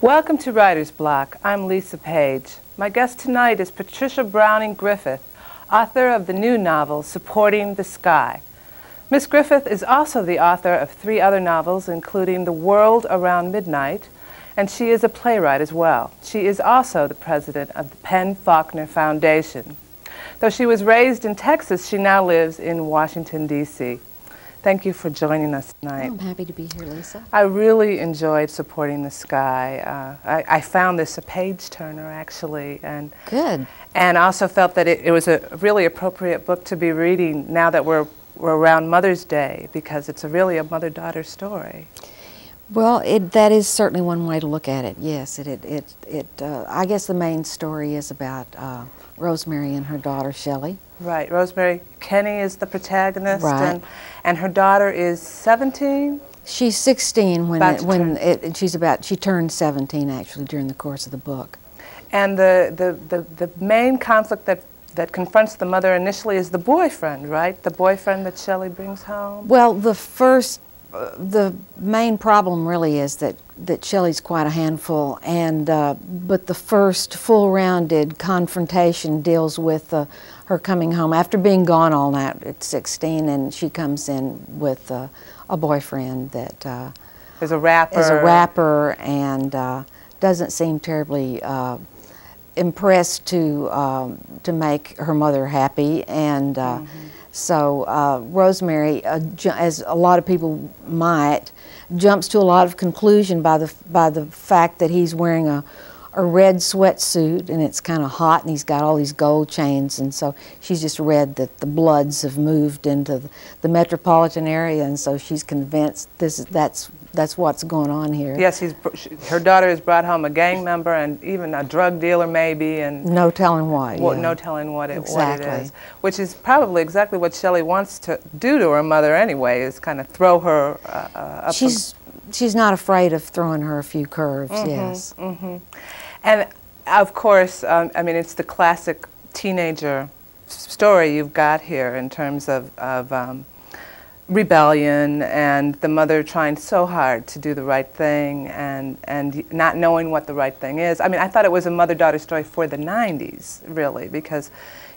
Welcome to Writer's Block. I'm Lisa Page. My guest tonight is Patricia Browning Griffith, author of the new novel, Supporting the Sky. Miss Griffith is also the author of 3 other novels, including The World Around Midnight, and she is a playwright as well. She is also the president of the Penn Faulkner Foundation. Though she was raised in Texas, she now lives in Washington, D.C. Thank you for joining us tonight. I'm happy to be here, Lisa. I really enjoyed Supporting the Sky. I found this a page-turner, actually. And good. And also felt that it was a really appropriate book to be reading now that we're around Mother's Day, because it's really a mother-daughter story. Well, that is certainly one way to look at it, yes. I guess the main story is about Rosemary and her daughter, Shelley. Right. Rosemary Kenny is the protagonist, right. and her daughter is 17? She's 16 she turned 17 actually during the course of the book. And the main conflict that confronts the mother initially is the boyfriend, right? The boyfriend that Shelley brings home? Well, the main problem really is that Shelley's quite a handful, and but the first full-rounded confrontation deals with her coming home after being gone all night at 16, and she comes in with a boyfriend that is a rapper, and doesn't seem terribly impressed to make her mother happy, and so Rosemary, as a lot of people might, jumps to a lot of conclusion by the fact that he's wearing a red sweatsuit and it's kind of hot and he's got all these gold chains, and so she's just read that the Bloods have moved into the metropolitan area, and so she's convinced that's what's going on here. Yes, her daughter has brought home a gang member and even a drug dealer maybe, and no telling what. Well, yeah. No telling what it is, which is probably exactly what Shelley wants to do to her mother anyway, is kind of throw her up. She's not afraid of throwing her a few curves, yes. And of course, I mean, it's the classic teenager story you've got here in terms of rebellion and the mother trying so hard to do the right thing and not knowing what the right thing is. I mean, I thought it was a mother-daughter story for the 90s, really, because,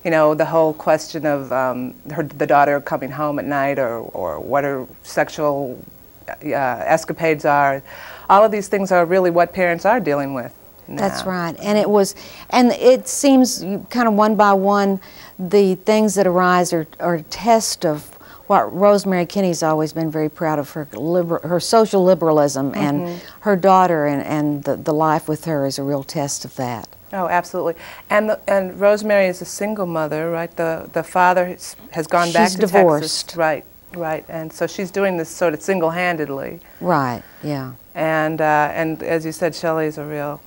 you know, the whole question of the daughter coming home at night or what her sexual escapades are. All of these things are really what parents are dealing with now. That's right, and it seems kind of one by one, the things that arise are a test of what Rosemary Kenny's always been very proud of, her social liberalism, and her daughter and the life with her is a real test of that. Oh, absolutely. And Rosemary is a single mother, right? The father has gone back to divorced. Texas. Right, and so she's doing this sort of single-handedly. Right, yeah. And as you said, Shelley's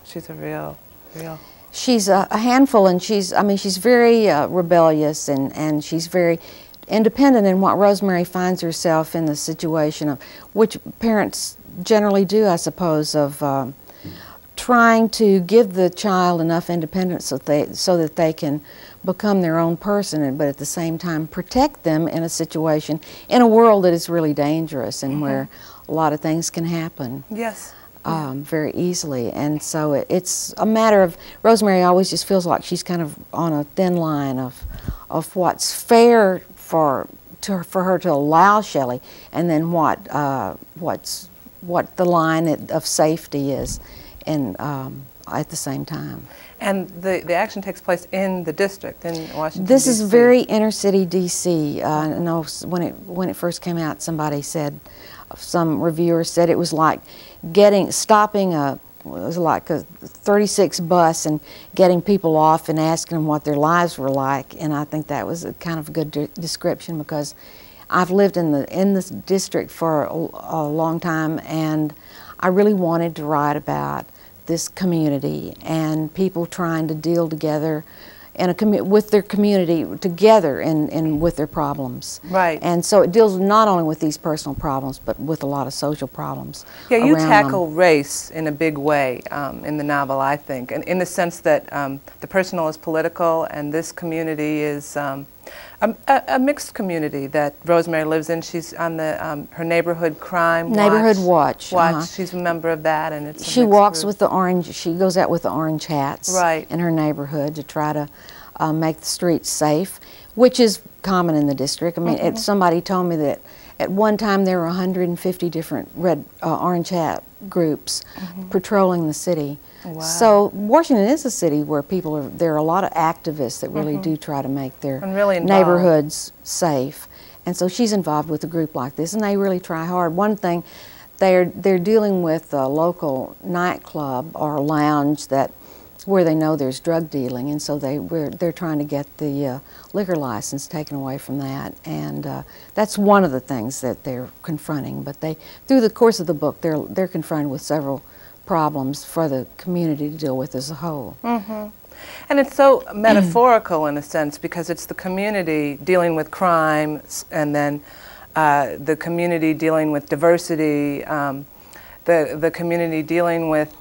she's a real. She's a handful, and she's very rebellious, and she's very independent in what Rosemary finds herself in the situation of, which parents generally do, I suppose, of trying to give the child enough independence so that they can become their own person, but at the same time protect them in a situation, in a world that is really dangerous and where a lot of things can happen. Yes. Very easily. And so it's a matter of, Rosemary always just feels like she's kind of on a thin line of what's fair for her to allow Shelley, and then what the line of safety is, and at the same time. And the action takes place in the district in Washington. This is very inner city D.C. I know when it first came out, somebody said, some reviewer said it was like stopping it was like a 36 bus and getting people off and asking them what their lives were like, and I think that was a kind of a good description, because I've lived in this district for a long time, and I really wanted to write about this community and people trying to deal together with their community together and with their problems. Right. And so it deals not only with these personal problems, but with a lot of social problems. Yeah, you tackle race in a big way in the novel, I think, and in the sense that the personal is political and this community is a a mixed community that Rosemary lives in. She's on the her neighborhood crime watch. She's a member of that, and it's she walks with the orange. She goes out with the orange hats right in her neighborhood to try to make the streets safe, which is common in the district. I mean, somebody told me that at one time there were 150 different orange hat groups patrolling the city. Wow. So Washington is a city where there are a lot of activists that really do try to make their neighborhoods safe. And so she's involved with a group like this, and they really try hard. One thing, they're dealing with a local nightclub or lounge where they know there's drug dealing, and so they're trying to get the liquor license taken away from that, and that's one of the things that they're confronting. But through the course of the book, they're confronted with several problems for the community to deal with as a whole. And it's so metaphorical in a sense, because it's the community dealing with crime, and then the community dealing with diversity, the community dealing with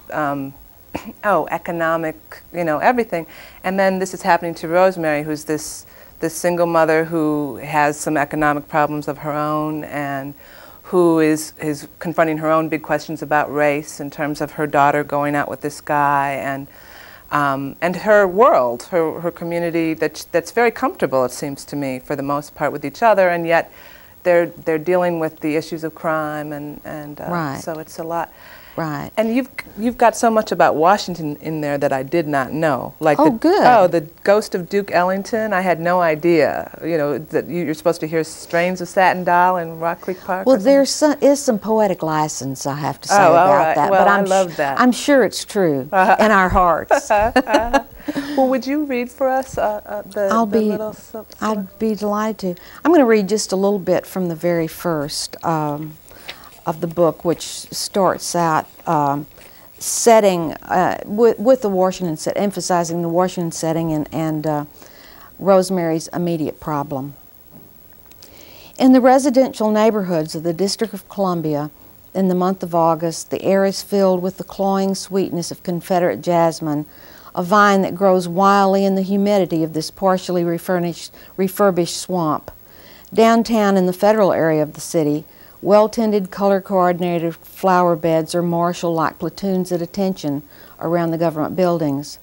economic, everything. And then this is happening to Rosemary, who's this single mother who has some economic problems of her own, and who is confronting her own big questions about race in terms of her daughter going out with this guy, and her world, her community that's very comfortable, it seems to me, for the most part, with each other, and yet they're dealing with the issues of crime, and so it's a lot. Right. And you've got so much about Washington in there that I did not know. Like good. The ghost of Duke Ellington. I had no idea. That you're supposed to hear strains of Satin Doll in Rock Creek Park. Well, is some poetic license, I have to say about that. Well, but I love that. I'm sure it's true in our hearts. Well, would you read for us the little? I'd be delighted to. I'm going to read just a little bit from the very first of the book, which starts out setting with the Washington set, emphasizing the Washington setting and Rosemary's immediate problem. In the residential neighborhoods of the District of Columbia, in the month of August, the air is filled with the cloying sweetness of Confederate jasmine, a vine that grows wildly in the humidity of this partially refurbished swamp. Downtown in the federal area of the city, well-tended, color-coordinated flower beds are marshaled like platoons at attention around the government buildings.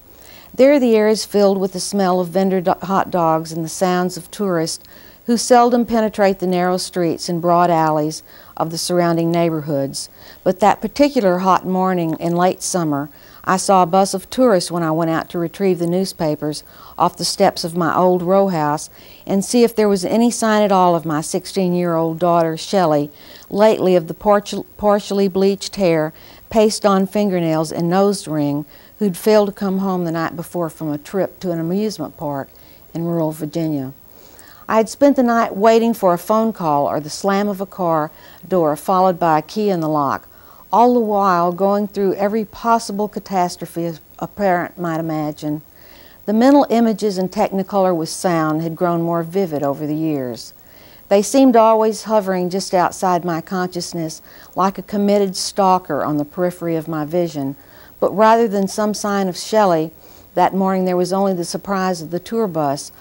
There the air is filled with the smell of vendor hot dogs and the sounds of tourists who seldom penetrate the narrow streets and broad alleys of the surrounding neighborhoods. But that particular hot morning in late summer, I saw a bus of tourists when I went out to retrieve the newspapers off the steps of my old row house and see if there was any sign at all of my 16-year-old daughter, Shelley, lately of the partially bleached hair, paste-on fingernails, and nose ring, who'd failed to come home the night before from a trip to an amusement park in rural Virginia. I had spent the night waiting for a phone call or the slam of a car door followed by a key in the lock, all the while going through every possible catastrophe a parent might imagine. The mental images in Technicolor with sound had grown more vivid over the years. They seemed always hovering just outside my consciousness like a committed stalker on the periphery of my vision, but rather than some sign of Shelley, that morning there was only the surprise of the tour bus,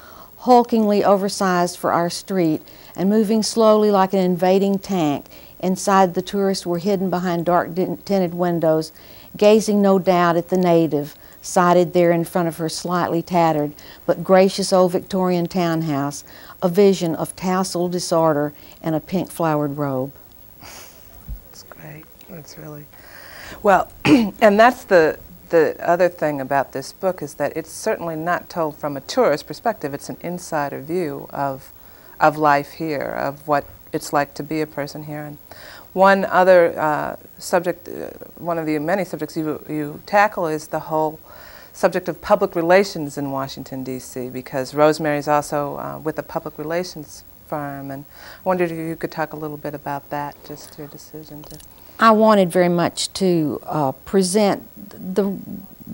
hulkingly oversized for our street and moving slowly like an invading tank. Inside, the tourists were hidden behind dark tinted windows, gazing no doubt at the native, sighted there in front of her slightly tattered but gracious old Victorian townhouse, a vision of tousled disorder and a pink-flowered robe. It's great. It's really... Well, and that's the other thing about this book, is that it's certainly not told from a tourist perspective. It's an insider view of life here, of what it's like to be a person here. And one other subject, one of the many subjects you tackle, is the whole subject of public relations in Washington, D.C., because Rosemary's also with a public relations firm, and I wondered if you could talk a little bit about that, just your decision to... I wanted very much to present the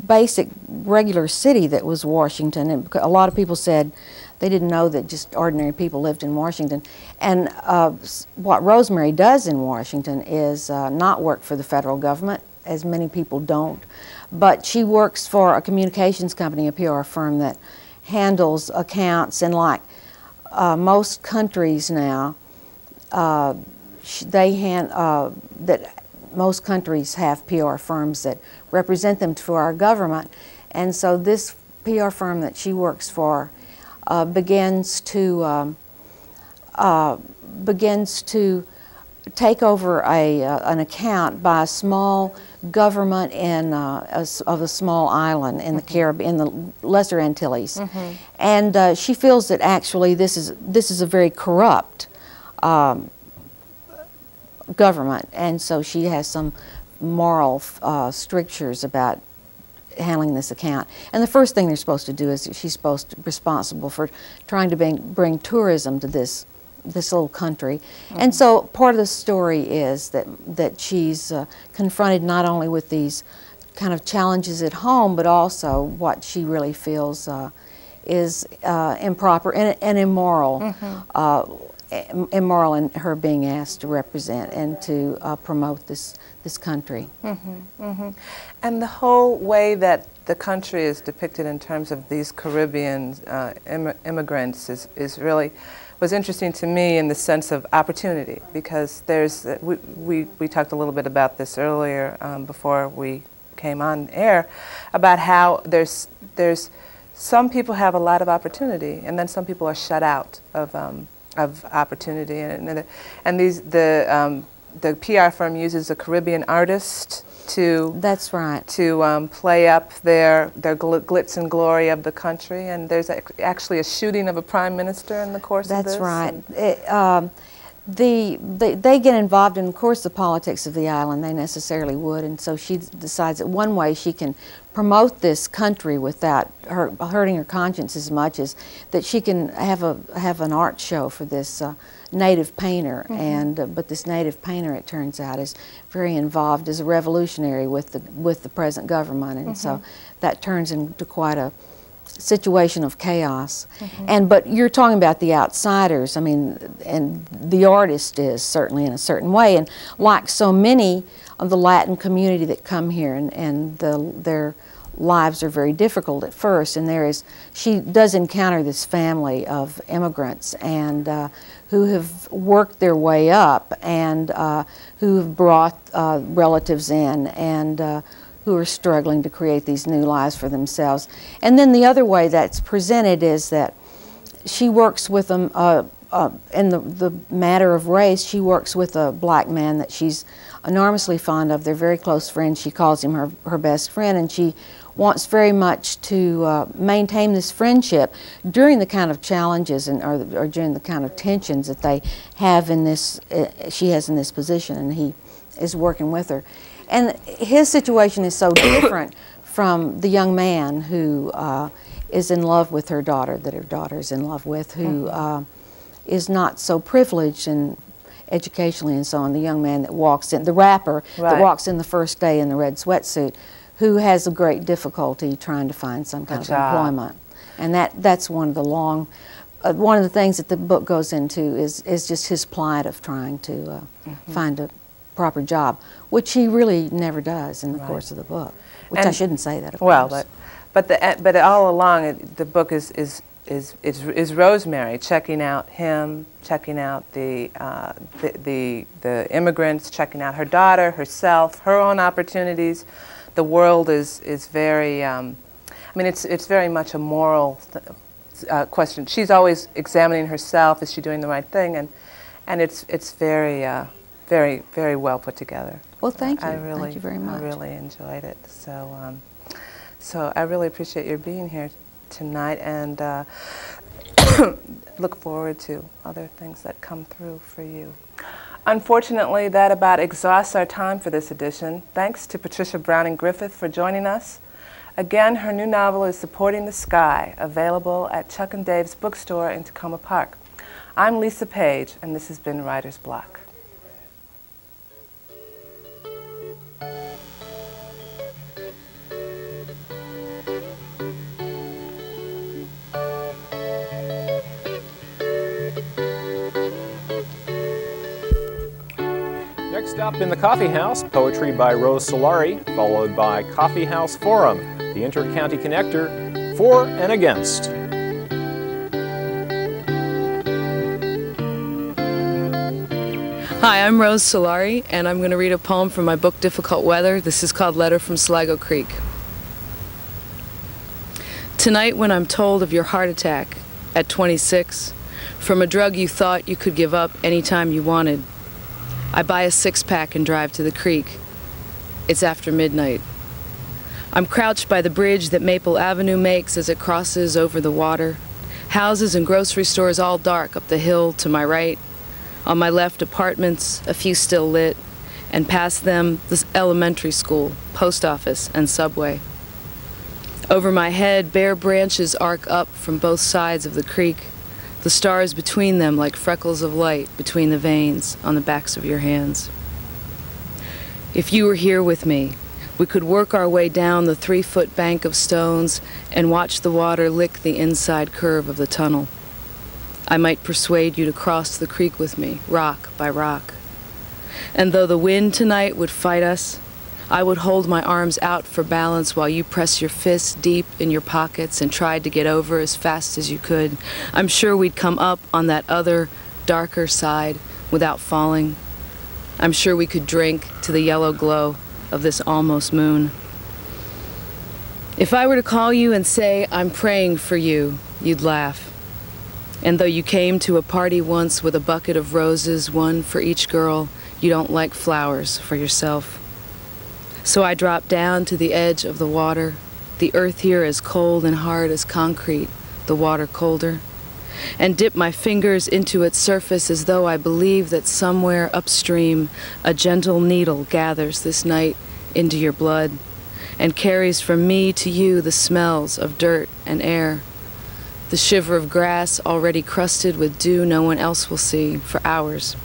basic regular city that was Washington, and a lot of people said they didn't know that just ordinary people lived in Washington. And what Rosemary does in Washington is not work for the federal government, as many people don't, but she works for a communications company, a PR firm that handles accounts and like most countries now, most countries have PR firms that represent them for our government, and so this PR firm that she works for begins to take over an account by a small government of a small island in the Caribbean, in the Lesser Antilles, and she feels that actually this is a very corrupt government, and so she has some moral strictures about handling this account. And the first thing they're supposed to do is she's supposed to be responsible for trying to bring tourism to this little country. And so part of the story is that she's confronted not only with these kind of challenges at home, but also what she really feels is improper and immoral. Immoral in her being asked to represent and to promote this country. And the whole way that the country is depicted in terms of these Caribbean immigrants was interesting to me in the sense of opportunity, because we talked a little bit about this earlier before we came on air, about how there's some people have a lot of opportunity, and then some people are shut out of opportunity, and the PR firm uses a Caribbean artist to That's right. to play up their glitz and glory of the country, and there's actually a shooting of a prime minister in the course of this. That's right. They get involved in, of course, the politics of the island. They necessarily would, and so she decides that one way she can promote this country without hurting her conscience as much as that she can have an art show for this native painter. And but this native painter, it turns out, is very involved as a revolutionary with the present government, and so that turns into quite a situation of chaos. But you're talking about the outsiders. I mean, and the artist is certainly in a certain way, and like so many of the Latin community that come here, and their lives are very difficult at first, and she does encounter this family of immigrants and who have worked their way up, and who have brought relatives in, and who are struggling to create these new lives for themselves. And then the other way that's presented is that she works with them, in the matter of race, she works with a black man that she's enormously fond of. They're very close friends. She calls him her best friend, and she wants very much to maintain this friendship during the kind of challenges or during the kind of tensions that they have in this, she has in this position, and he is working with her. And his situation is so different from the young man who is in love with her daughter, that her daughter is in love with, who is not so privileged and educationally and so on. The young man that walks in, the rapper that walks in the first day in the red sweatsuit, who has a great difficulty trying to find some kind of employment. And that's one of the things that the book goes into is just his plight of trying to find a proper job, which he really never does in the course of the book. Which I shouldn't say that, of course. But all along, the book is Rosemary checking out him, checking out the immigrants, checking out her daughter, herself, her own opportunities. The world is very. I mean, it's very much a moral question. She's always examining herself. Is she doing the right thing? And it's very. Very, very well put together. Well, thank you. Thank you very much. I really enjoyed it. So, so I really appreciate your being here tonight, and look forward to other things that come through for you. Unfortunately, that about exhausts our time for this edition. Thanks to Patricia Browning Griffith for joining us. Again, her new novel is Supporting the Sky, available at Chuck and Dave's bookstore in Tacoma Park. I'm Lisa Page, and this has been Writer's Block. Next up in the Coffee House, poetry by Rose Solari, followed by Coffee House Forum, the Inter-County Connector, For and Against. Hi, I'm Rose Solari, and I'm going to read a poem from my book, Difficult Weather. This is called Letter from Sligo Creek. Tonight, when I'm told of your heart attack at 26, from a drug you thought you could give up anytime you wanted, I buy a six-pack and drive to the creek. It's after midnight. I'm crouched by the bridge that Maple Avenue makes as it crosses over the water. Houses and grocery stores all dark up the hill to my right. On my left, apartments, a few still lit, and past them, the elementary school, post office, and subway. Over my head, bare branches arc up from both sides of the creek, the stars between them like freckles of light between the veins on the backs of your hands. If you were here with me, we could work our way down the 3-foot bank of stones and watch the water lick the inside curve of the tunnel. I might persuade you to cross the creek with me, rock by rock. And though the wind tonight would fight us, I would hold my arms out for balance while you press your fists deep in your pockets and tried to get over as fast as you could. I'm sure we'd come up on that other, darker side without falling. I'm sure we could drink to the yellow glow of this almost moon. If I were to call you and say, I'm praying for you, you'd laugh. And though you came to a party once with a bucket of roses, one for each girl, you don't like flowers for yourself. So I drop down to the edge of the water. The earth here is cold and hard as concrete, the water colder, and dip my fingers into its surface as though I believe that somewhere upstream a gentle needle gathers this night into your blood and carries from me to you the smells of dirt and air. The shiver of grass already crusted with dew no one else will see for hours.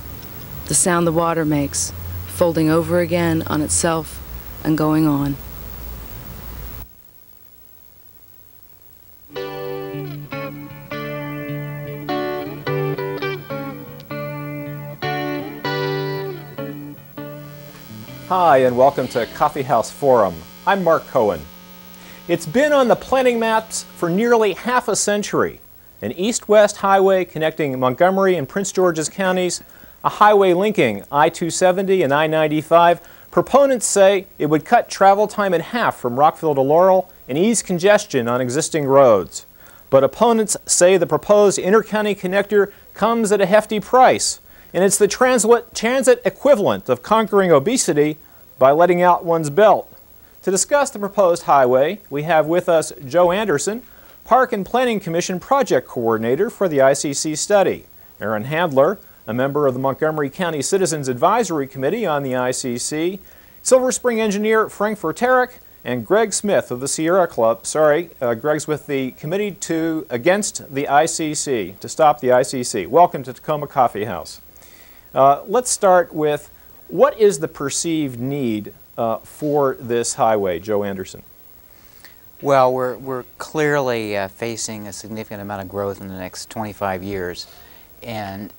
The sound the water makes, folding over again on itself and going on. Hi, and welcome to Coffee House Forum. I'm Mark Cohen. It's been on the planning maps for nearly half a century. An east-west highway connecting Montgomery and Prince George's counties, a highway linking I-270 and I-95. Proponents say it would cut travel time in half from Rockville to Laurel and ease congestion on existing roads. But opponents say the proposed inter-county connector comes at a hefty price, and it's the transit equivalent of conquering obesity by letting out one's belt. To discuss the proposed highway, we have with us Joe Anderson, Park and Planning Commission Project Coordinator for the ICC study, Aaron Handler, a member of the Montgomery County Citizens Advisory Committee on the ICC, Silver Spring engineer Frank Vrataric, and Greg Smith of the Sierra Club. Greg's with the Committee Against the ICC, to stop the ICC. Welcome to Tacoma Coffee House. Let's start with, what is the perceived need for this highway, Joe Anderson? Well, we're clearly facing a significant amount of growth in the next 25 years, and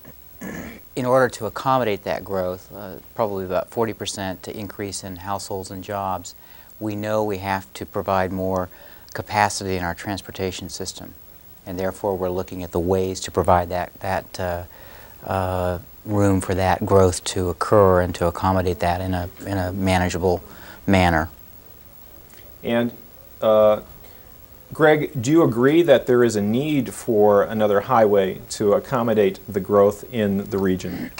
in order to accommodate that growth, probably about 40% increase in households and jobs, we know we have to provide more capacity in our transportation system, and therefore we're looking at the ways to provide that room for that growth to occur and to accommodate that in a manageable manner. And Greg, do you agree that there is a need for another highway to accommodate the growth in the region?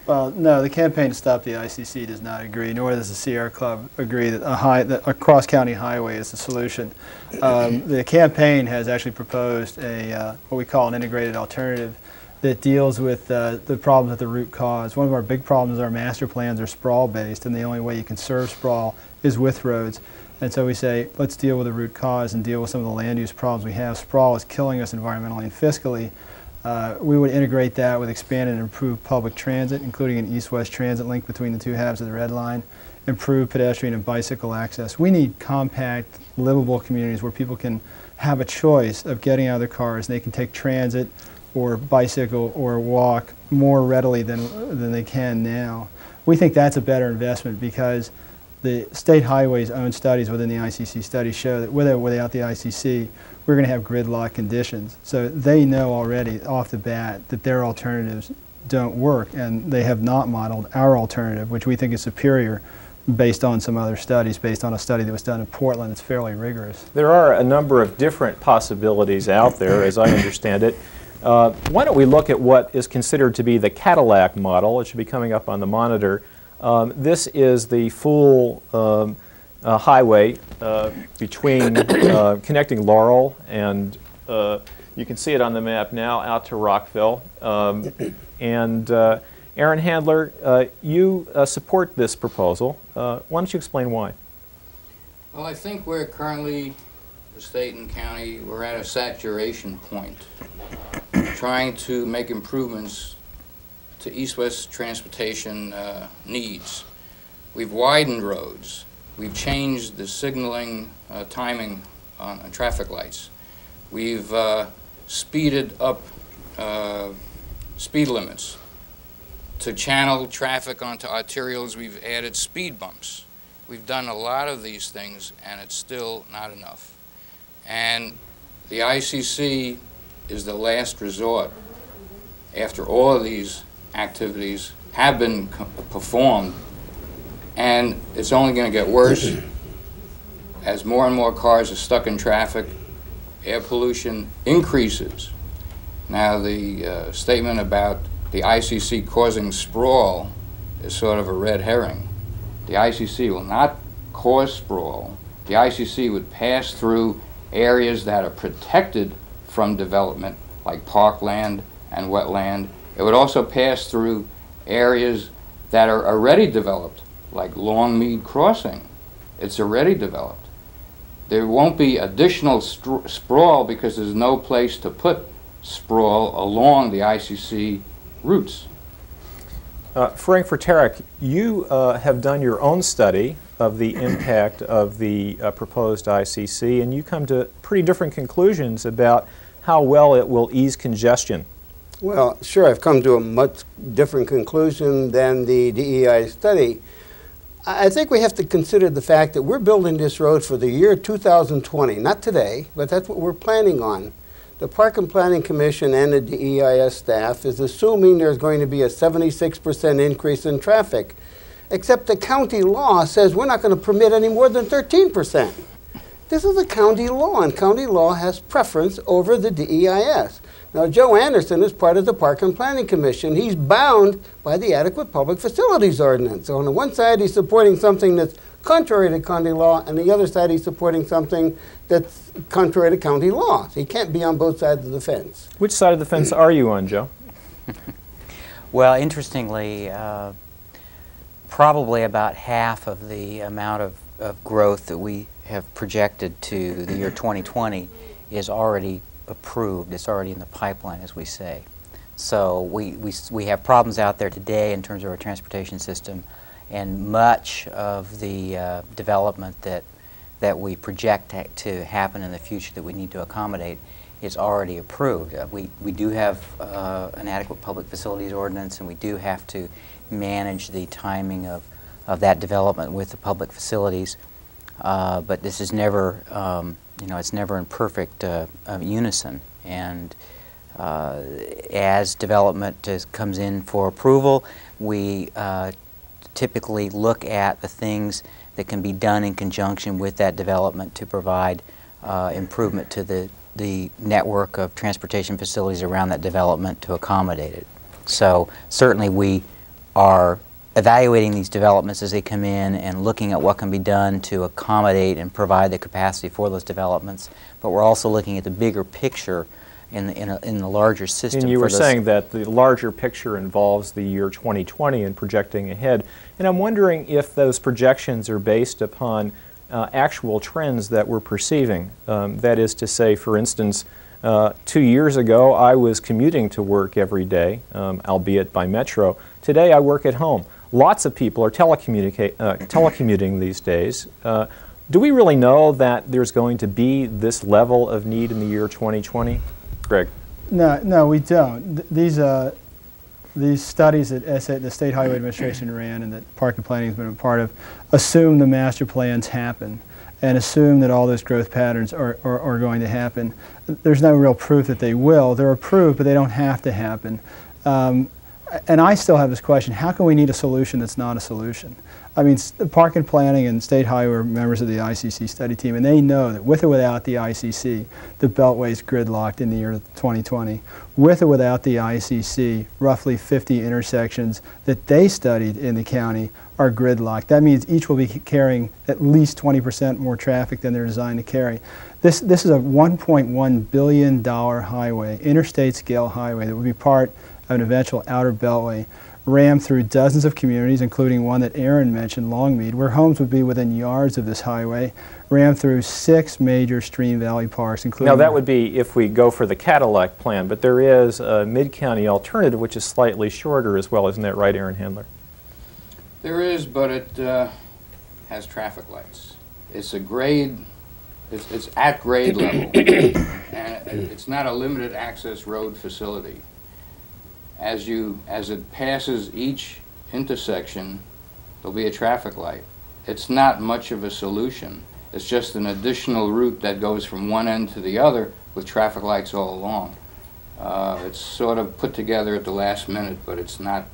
Well, no, the Campaign to Stop the ICC does not agree, nor does the Sierra Club agree that a cross-county highway is the solution. The campaign has actually proposed what we call an integrated alternative that deals with the problems at the root cause. One of our big problems is our master plans are sprawl-based, and the only way you can serve sprawl is with roads. And so we say, let's deal with the root cause and deal with some of the land use problems we have. Sprawl is killing us environmentally and fiscally. We would integrate that with expanded and improved public transit, including an east-west transit link between the two halves of the Red Line, improved pedestrian and bicycle access. We need compact, livable communities where people can have a choice of getting out of their cars, and they can take transit or bicycle or walk more readily than they can now. We think that's a better investment because the state highways' own studies within the ICC studies show that with or without the ICC, we're going to have gridlock conditions. So they know already off the bat that their alternatives don't work, and they have not modeled our alternative, which we think is superior based on some other studies, based on a study that was done in Portland that's fairly rigorous. There are a number of different possibilities out there, as I understand it. Why don't we look at what is considered to be the Cadillac model? It should be coming up on the monitor. This is the full highway between connecting Laurel and you can see it on the map now out to Rockville. Aaron Handler, you support this proposal. Why don't you explain why? Well, I think we're currently, the state and county, we're at a saturation point, trying to make improvements to east-west transportation needs. We've widened roads. We've changed the signaling timing on traffic lights. We've speeded up speed limits. To channel traffic onto arterials, we've added speed bumps. We've done a lot of these things, and it's still not enough. And the ICC is the last resort after all of these activities have been performed, and it's only going to get worse as more and more cars are stuck in traffic. Air pollution increases. Now, the statement about the ICC causing sprawl is sort of a red herring. The ICC will not cause sprawl. The ICC would pass through areas that are protected from development, like parkland and wetland. It would also pass through areas that are already developed, like Longmead Crossing. It's already developed. There won't be additional sprawl because there's no place to put sprawl along the ICC routes. Frank Vrataric, you have done your own study of the impact of the proposed ICC, and you come to pretty different conclusions about how well it will ease congestion. Well, sure, I've come to a much different conclusion than the DEI study. I think we have to consider the fact that we're building this road for the year 2020, not today, but that's what we're planning on. The Park and Planning Commission and the DEIS staff is assuming there's going to be a 76% increase in traffic, except the county law says we're not going to permit any more than 13%. This is a county law, and county law has preference over the DEIS. Now, Joe Anderson is part of the Park and Planning Commission. He's bound by the Adequate Public Facilities Ordinance. So on the one side, he's supporting something that's contrary to county law, and the other side, he's supporting something that's contrary to county law. So he can't be on both sides of the fence. Which side of the fence are you on, Joe? Well, interestingly, probably about half of the amount of growth that we have projected to the year 2020 is already approved. It's already in the pipeline, as we say. So we have problems out there today in terms of our transportation system, and much of the development that we project to happen in the future that we need to accommodate is already approved. We do have an adequate public facilities ordinance, and we do have to manage the timing of that development with the public facilities. But this is never, it's never in perfect unison. And as development comes in for approval, we typically look at the things that can be done in conjunction with that development to provide improvement to the network of transportation facilities around that development to accommodate it. So certainly we are evaluating these developments as they come in and looking at what can be done to accommodate and provide the capacity for those developments, but we're also looking at the bigger picture in the larger system. And you were saying that the larger picture involves the year 2020 and projecting ahead. And I'm wondering if those projections are based upon actual trends that we're perceiving. That is to say, for instance, 2 years ago I was commuting to work every day, albeit by metro. Today I work at home. Lots of people are telecommuting these days. Do we really know that there's going to be this level of need in the year 2020? Greg? No, we don't. These studies that the State Highway Administration ran and that Park and Planning has been a part of assume the master plans happen and assume that all those growth patterns are going to happen. There's no real proof that they will. They're approved, but they don't have to happen. and I still have this question, how can we need a solution that's not a solution? I mean, Park and Planning and State Highway are members of the ICC study team, and they know that with or without the ICC, the Beltway is gridlocked in the year 2020. With or without the ICC, roughly 50 intersections that they studied in the county are gridlocked. That means each will be carrying at least 20% more traffic than they're designed to carry. This is a $1.1 billion highway, interstate scale highway, that will be part of an eventual outer Beltway, rammed through dozens of communities, including one that Aaron mentioned, Longmead, where homes would be within yards of this highway, rammed through 6 major stream valley parks, including... Now that would be if we go for the Cadillac plan, but there is a mid-county alternative which is slightly shorter as well, isn't that right, Aaron Handler? There is, but it has traffic lights. It's a grade, it's at grade level, and it's not a limited access road facility. As it passes each intersection, there'll be a traffic light. It's not much of a solution. It's just an additional route that goes from one end to the other with traffic lights all along. It's sort of put together at the last minute, but it's not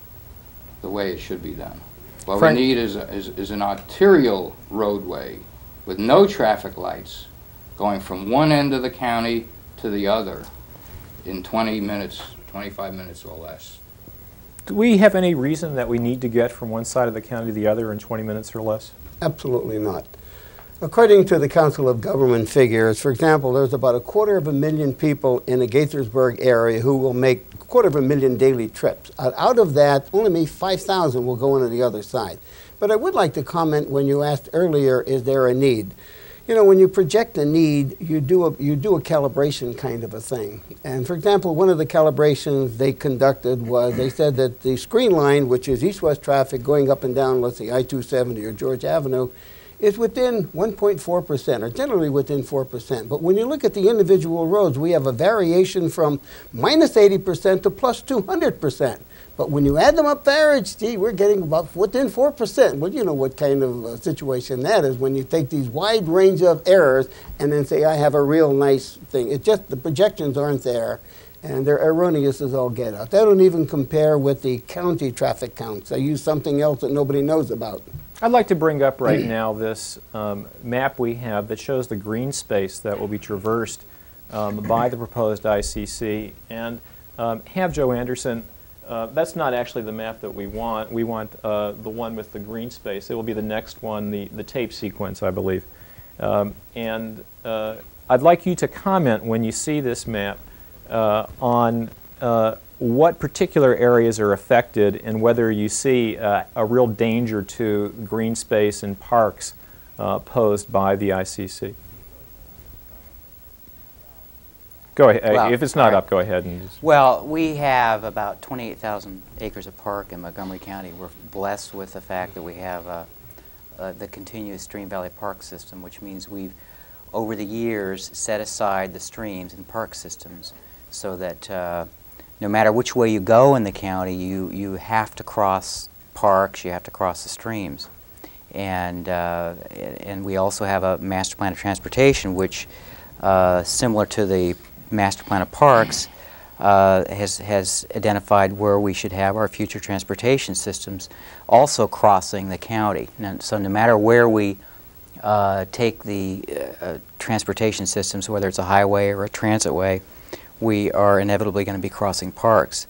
the way it should be done. What we need is an arterial roadway with no traffic lights going from one end of the county to the other in 20 minutes. 25 minutes or less. Do we have any reason that we need to get from one side of the county to the other in 20 minutes or less? Absolutely not. According to the Council of Government figures, for example, there's about 250,000 people in the Gaithersburg area who will make 250,000 daily trips. Out of that, only maybe 5,000 will go into the other side. But I would like to comment when you asked earlier, is there a need? You know, when you project a need, you do a calibration kind of a thing. And for example, one of the calibrations they conducted was they said that the screen line, which is east-west traffic going up and down, let's say I-270 or George Avenue, is within 1.4%, or generally within 4%. But when you look at the individual roads, we have a variation from minus 80% to plus 200%. But when you add them up average, gee, we're getting about within 4%. Well, you know what kind of situation that is when you take these wide range of errors and then say, I have a real nice thing. It's just the projections aren't there, and they're erroneous as all get out. They don't even compare with the county traffic counts. They use something else that nobody knows about. I'd like to bring up right now this map we have that shows the green space that will be traversed by the proposed ICC, and have Joe Anderson. That's not actually the map that we want. We want the one with the green space. It will be the next one, the tape sequence, I believe. And I'd like you to comment when you see this map on what particular areas are affected and whether you see a real danger to green space and parks posed by the ICC. Go ahead. Well, if it's not up, go ahead. And just well, we have about 28,000 acres of park in Montgomery County. We're blessed with the fact that we have the continuous stream valley park system, which means we've, over the years, set aside the streams and park systems so that no matter which way you go in the county, you have to cross parks, you have to cross the streams. And we also have a master plan of transportation, which, similar to the master plan of parks, has identified where we should have our future transportation systems also crossing the county. And so no matter where we take the transportation systems, whether it's a highway or a transitway, we are inevitably going to be crossing parks.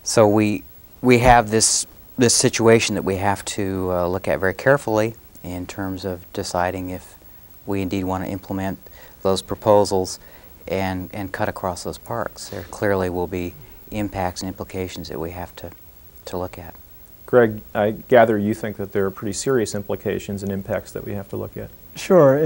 So we have this situation that we have to look at very carefully in terms of deciding if we indeed want to implement those proposals and cut across those parks. There clearly will be impacts and implications that we have to look at. Greg, I gather you think that there are pretty serious implications and impacts that we have to look at. Sure.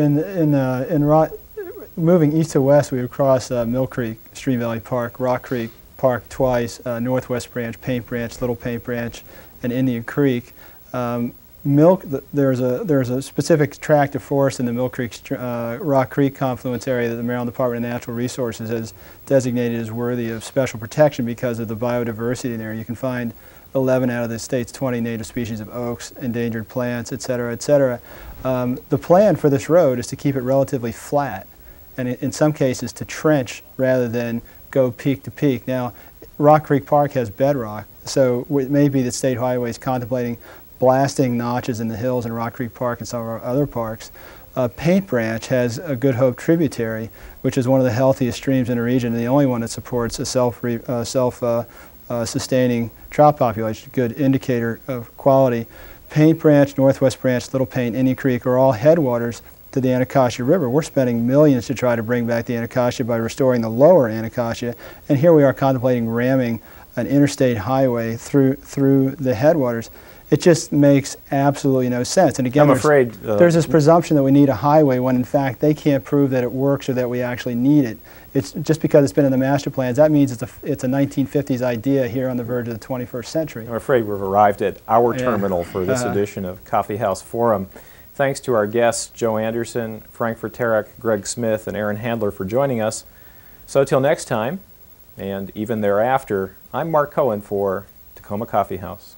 Moving east to west, we would cross Mill Creek, Stream Valley Park, Rock Creek Park twice, Northwest Branch, Paint Branch, Little Paint Branch, and Indian Creek. There's a specific tract of forest in the Mill Creek, Rock Creek confluence area that the Maryland Department of Natural Resources has designated as worthy of special protection because of the biodiversity in there. You can find 11 out of the state's 20 native species of oaks, endangered plants, et cetera, et cetera. The plan for this road is to keep it relatively flat, and in some cases to trench rather than go peak to peak. Now, Rock Creek Park has bedrock, So it may be that State Highway is contemplating blasting notches in the hills in Rock Creek Park and some of our other parks. Paint Branch has a Good Hope tributary, which is one of the healthiest streams in the region, and the only one that supports a self-sustaining trout population, good indicator of quality. Paint Branch, Northwest Branch, Little Paint, Indian Creek are all headwaters to the Anacostia River. We're spending millions to try to bring back the Anacostia by restoring the lower Anacostia, and here we are contemplating ramming an interstate highway through the headwaters. It just makes absolutely no sense. And again, there's this presumption that we need a highway when in fact they can't prove that it works or that we actually need it. It's just because it's been in the master plans, that means it's a 1950s idea here on the verge of the 21st century. I'm afraid we've arrived at our terminal for this edition of Coffee House Forum. Thanks to our guests, Joe Anderson, Frank Vrataric, Greg Smith, and Aaron Handler for joining us. So till next time, and even thereafter, I'm Mark Cohen for Tacoma Coffee House.